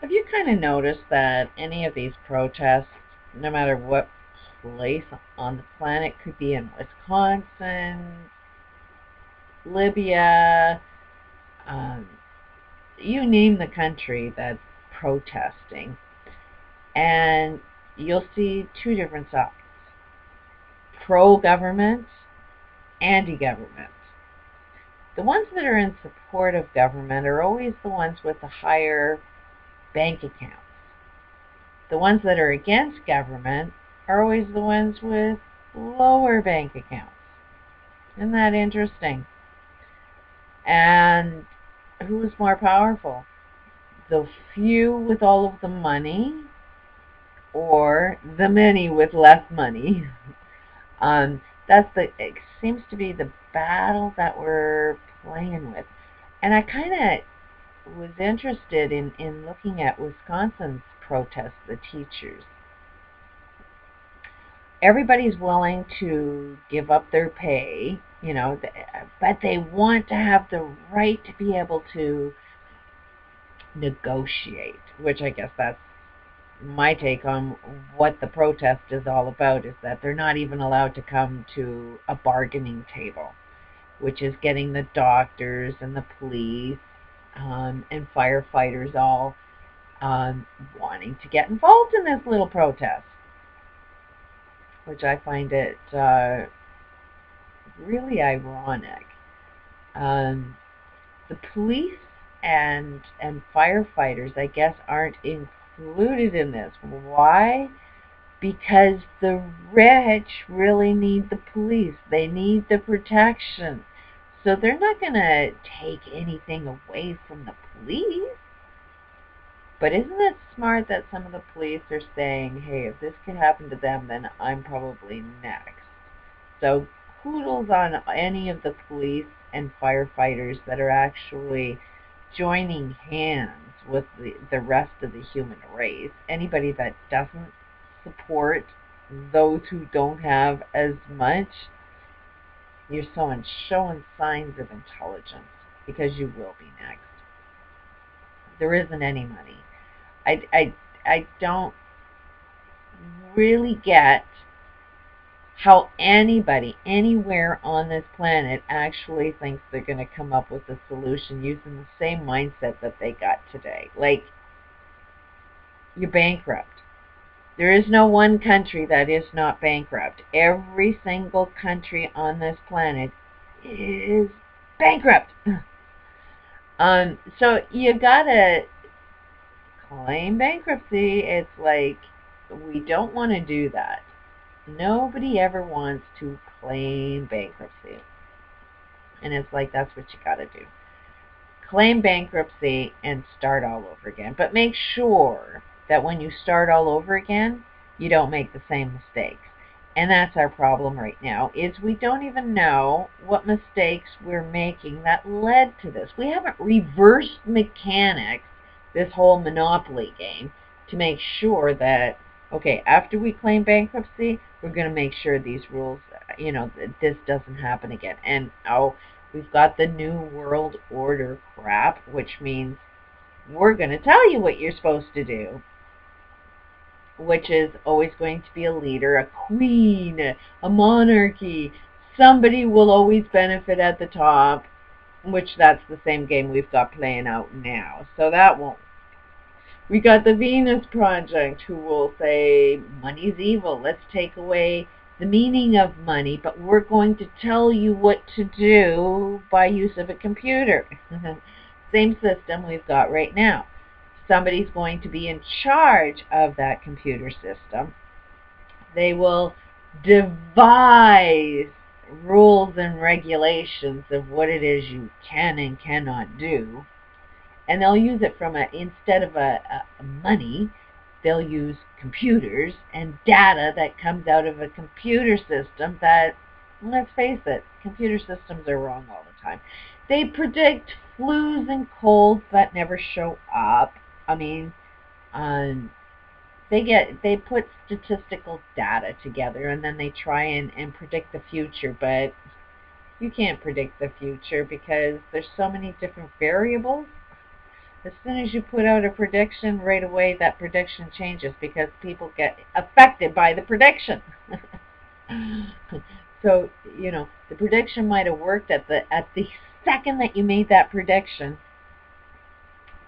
Have you kind of noticed that any of these protests, no matter what place on the planet, could be in Wisconsin, Libya, um, you name the country that's protesting, and you'll see two different sides: pro-government, anti-government. The ones that are in support of government are always the ones with the higher bank accounts. The ones that are against government are always the ones with lower bank accounts. Isn't that interesting? And who is more powerful? The few with all of the money or the many with less money? That's it seems to be the battle that we're playing with. And I kind of was interested in looking at Wisconsin's protest, the teachers. Everybody's willing to give up their pay, but they want to have the right to be able to negotiate, which I guess that's my take on what the protest is all about, is that they're not even allowed to come to a bargaining table, which is getting the doctors and the police and firefighters all wanting to get involved in this little protest, which I find it really ironic. Um, the police and firefighters, I guess, aren't included in this. Why? Because the rich really need the police. They need the protection. So they're not going to take anything away from the police. But isn't it smart that some of the police are saying, hey, if this could happen to them, then I'm probably next. So kudos on any of the police and firefighters that are actually joining hands with the rest of the human race. Anybody that doesn't support those who don't have as much, you're showing signs of intelligence, because you will be next. There isn't any money. I don't really get how anybody anywhere on this planet actually thinks they're going to come up with a solution using the same mindset that they got today. Like, you're bankrupt. There is no one country that is not bankrupt. Every single country on this planet is bankrupt. So you gotta claim bankruptcy. It's like, we don't want to do that. Nobody ever wants to claim bankruptcy. And it's like, that's what you gotta do. Claim bankruptcy and start all over again. But make sure that when you start all over again, you don't make the same mistakes. And that's our problem right now, is we don't even know what mistakes we're making that led to this. We haven't reversed mechanics, this whole Monopoly game, to make sure that, okay, after we claim bankruptcy, we're going to make sure these rules, that this doesn't happen again. And we've got the New World Order crap, which means we're going to tell you what you're supposed to do, which is always going to be a leader, a queen, a monarchy. Somebody will always benefit at the top, which that's the same game we've got playing out now. So that won't. We got the Venus Project, who will say money's evil. Let's take away the meaning of money, but we're going to tell you what to do by use of a computer. Same system we've got right now. Somebody's going to be in charge of that computer system. They will devise rules and regulations of what it is you can and cannot do. And they'll use it instead of a money, they'll use computers and data that comes out of a computer system that, let's face it, computer systems are wrong all the time. They predict flus and colds that never show up. I mean, they put statistical data together, and then they try and predict the future, but you can't predict the future because there's so many different variables. As soon as you put out a prediction, right away that prediction changes because people get affected by the prediction. So, the prediction might have worked at the second that you made that prediction,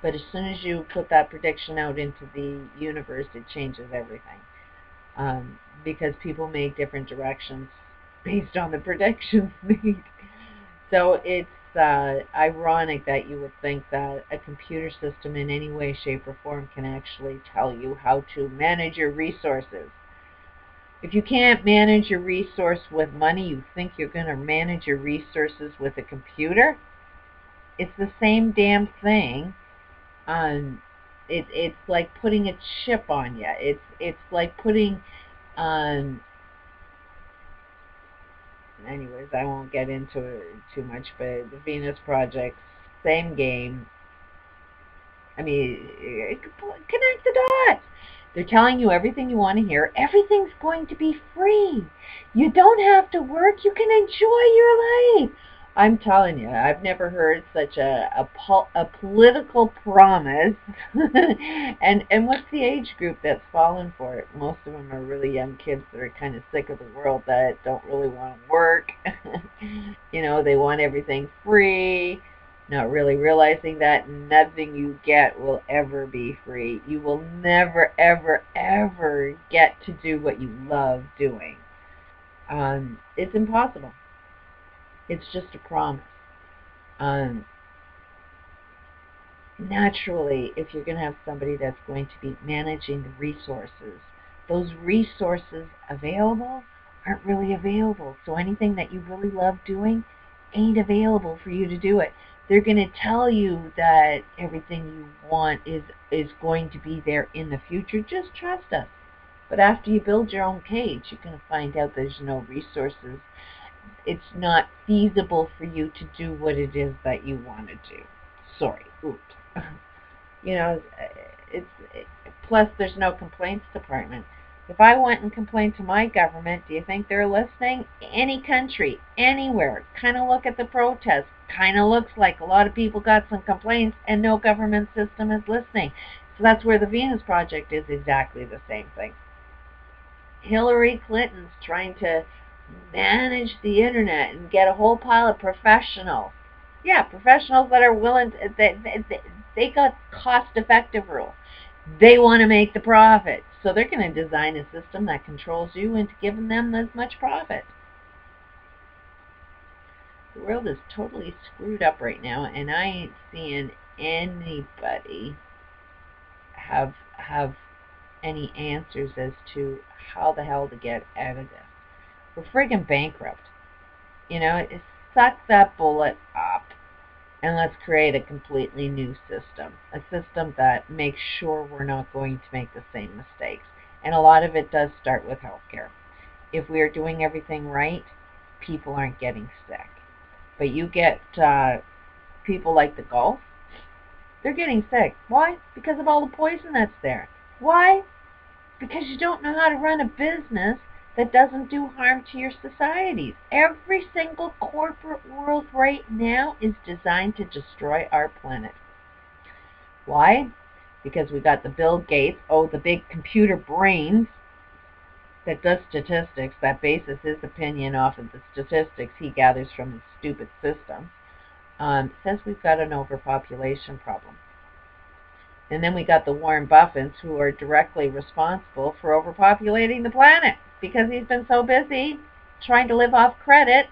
but as soon as you put that prediction out into the universe, it changes everything. Because people make different directions based on the predictions made. So it's ironic that you would think that a computer system in any way, shape, or form can actually tell you how to manage your resources. If you can't manage your resource with money, you think you're going to manage your resources with a computer? It's the same damn thing. It's like putting a chip on you. It's like putting anyways, I won't get into it too much, but the Venus Project, same game. I mean, connect the dots. They're telling you everything you want to hear. Everything's going to be free. You don't have to work. You can enjoy your life. I'm telling you, I've never heard such a political promise. And what's the age group that's fallen for it? Most of them are really young kids that are kind of sick of the world, that don't really want to work. They want everything free, not really realizing that nothing you get will ever be free. You will never, ever, ever get to do what you love doing. It's impossible. It's just a promise. Naturally, if you're going to have somebody that's going to be managing the resources, those resources available aren't really available. So anything that you really love doing ain't available for you to do it. They're going to tell you that everything you want is going to be there in the future. Just trust us. But after you build your own cage, you're going to find out there's no resources. It's not feasible for you to do what it is that you want to do. Sorry, oops. It's plus there's no complaints department. If I went and complained to my government, do you think they're listening? Any country, anywhere, kind of look at the protests. Kind of looks like a lot of people got some complaints and no government system is listening. So that's where the Venus Project is exactly the same thing. Hillary Clinton's trying to manage the internet and get a whole pile of professionals. Yeah, professionals that are willing to, they got cost-effective rules. They want to make the profit. So they're going to design a system that controls you into giving them as much profit. The world is totally screwed up right now, and I ain't seeing anybody have any answers as to how the hell to get out of this. We're friggin' bankrupt. Suck that bullet up and let's create a completely new system. A system that makes sure we're not going to make the same mistakes. And a lot of it does start with healthcare. If we are doing everything right, people aren't getting sick. But you get people like the Gulf, they're getting sick. Why? Because of all the poison that's there. Why? Because you don't know how to run a business that doesn't do harm to your societies. Every single corporate world right now is designed to destroy our planet. Why? Because we got the Bill Gates, the big computer brains that does statistics, that bases his opinion off of the statistics he gathers from his stupid system, says we've got an overpopulation problem. And then we got the Warren Buffetts, who are directly responsible for overpopulating the planet because he's been so busy trying to live off credit.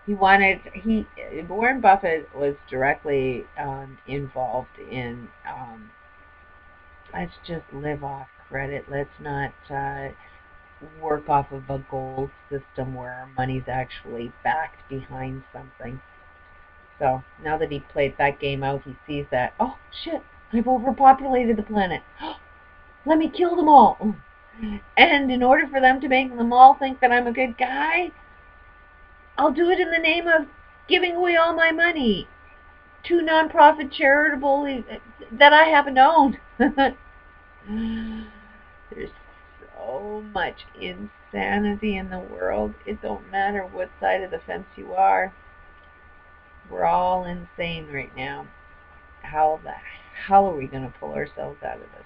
Warren Buffett was directly involved in let's just live off credit. Let's not work off of a gold system where our money's actually backed behind something. So now that he played that game out, he sees that, oh shit, I've overpopulated the planet. Let me kill them all. And in order for them to make them all think that I'm a good guy, I'll do it in the name of giving away all my money to non-profit charitable that I haven't owned. There's so much insanity in the world. It don't matter what side of the fence you are. We're all insane right now. How are we going to pull ourselves out of this